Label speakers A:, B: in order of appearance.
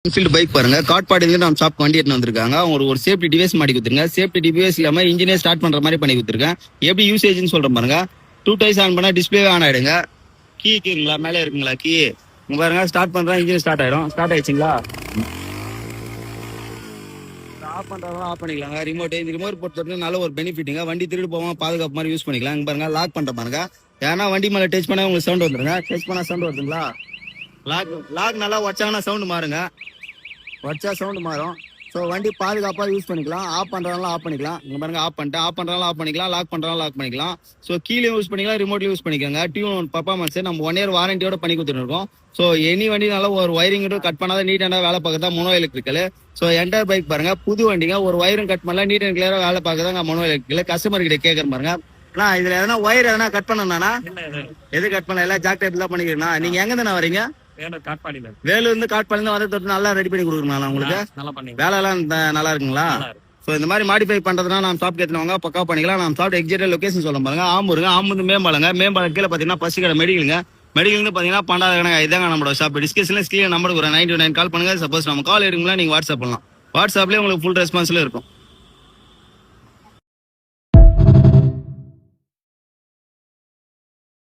A: Enfield bike பாருங்க காட்பாடியில நம்ம shop வண்டி எடுத்து வந்திருக்காங்க. அவங்க ஒரு சேஃப்டி டிவைஸ் மாட்டி கொடுத்துருங்க. சேஃப்டி டிவைஸ் இல்லாம இன்ஜினே ஸ்டார்ட் பண்ற மாதிரி பண்ணி கொடுத்துருக்கேன். எப்படி யூசேஜ்னு சொல்ற பாருங்க. 2 டைஸ் ஆன் பண்ணா டிஸ்பிளே ஆன் ஆயிடுங்க. கீ இருக்குங்களா மேலே இருக்குங்களா கீ பாருங்க. ஸ்டார்ட் பண்றா இன்ஜின் ஸ்டார்ட் ஆயிடும். ஸ்டார்ட் ஆயிடுச்சுங்களா? ஆஃப் பண்றதா ஆஃப் பண்ணிக்கலாங்க. இந்த ரிமோட் பொறுத்தவரைக்கும் நல்ல ஒரு பெனிஃபிட்டுங்க. வண்டி திருடு போவாம பாதுகாப்பு மாதிரி யூஸ் பண்ணிக்கலாம். இங்க பாருங்க லாக் பண்ற பாருங்க. ஏன்னா வண்டி மேல டச் பண்ணா உங்களுக்கு சவுண்ட் வந்துருங்க. டச் பண்ணா சவுண்ட் வருதுங்களா? லாக் நல்லா வச்சாங்கன்னா சவுண்ட் மாறுங்க. வச்சா சவுண்ட் மாறும். ஸோ வண்டி பாதுகாப்பாக யூஸ் பண்ணிக்கலாம். ஆஃப் பண்ணுறதாலும் ஆஃப் பண்ணிக்கலாம். இங்கே பாருங்க ஆஃப் பண்ணிட்டு ஆஃப் பண்ணுறதாலும் ஆஃப் பண்ணிக்கலாம். லாக் பண்ணுறதாலும் லாக் பண்ணிக்கலாம். ஸோ கீழே யூஸ் பண்ணிக்கலாம், ரிமோட்லையும் யூஸ் பண்ணிக்கோங்க. டியூன் பர்ஃபார்மன்ஸ் நம்ம 1 இயர் வாரண்டியோட பண்ணி கொடுத்துருக்கோம். ஸோ எனி வண்டினால ஒரு வயரிங் கட் பண்ணாத நீட்டாக வேலை பார்க்கறதா mono electrical. So enter bike பாருங்க புது வண்டிங்க. ஒரு வயரும் கட் பண்ணல, நீட் அண்ட் கிளியராக வேலை பார்க்கறதா மோனோ எலக்ட்ரிக்கல். கஸ்டமர் கிட்ட கேட்கற பாருங்க. இதுல எதனா ஒயர் எதனா கட் பண்ணா எது கட் பண்ணல, எல்லாம் ஜாக் டைப் தான் பண்ணிக்கிறேன். நீங்க எங்க தானே வரீங்க? வேலூர் இருந்து காட்பாடியில வந்து தொட்டு நல்லா ரெடி பண்ணி கொடுக்குறேன் உங்களுக்கு. வேலை எல்லாம் நல்லா இருக்குங்களா? சோ இந்த மாதிரி மாடிஃபை பண்றதுனா நம்ம ஷாப் ஏத்துனவங்க பக்கா பண்ணிக்கலாம். நம்ம ஷாப் எக்ஸாக்ட் லொகேஷன் சொல்ல பாருங்க. ஆம்பூருங்க. ஆம்பூர் மேம்பாலம் கீழே பாத்தீங்கன்னா பஸ் கடை மெடிக்கலுங்க. மெடிக்கல் பாத்தீங்கன்னா பண்டாத இதாங்க நம்மளோட ஷாப். டிஸ்கஷன்ல ஸ்கிரீன் நம்பருக்கு ஒரு 99 கால் பண்ணுங்க. சப்போஸ் நம்ம கால் எடுங்களா நீங்க வாட்ஸ்அப் பண்ணலாம். வாட்ஸ்அப்லயே உங்களுக்கு ஃபுல் ரெஸ்பான்ஸ்ல இருக்கும்.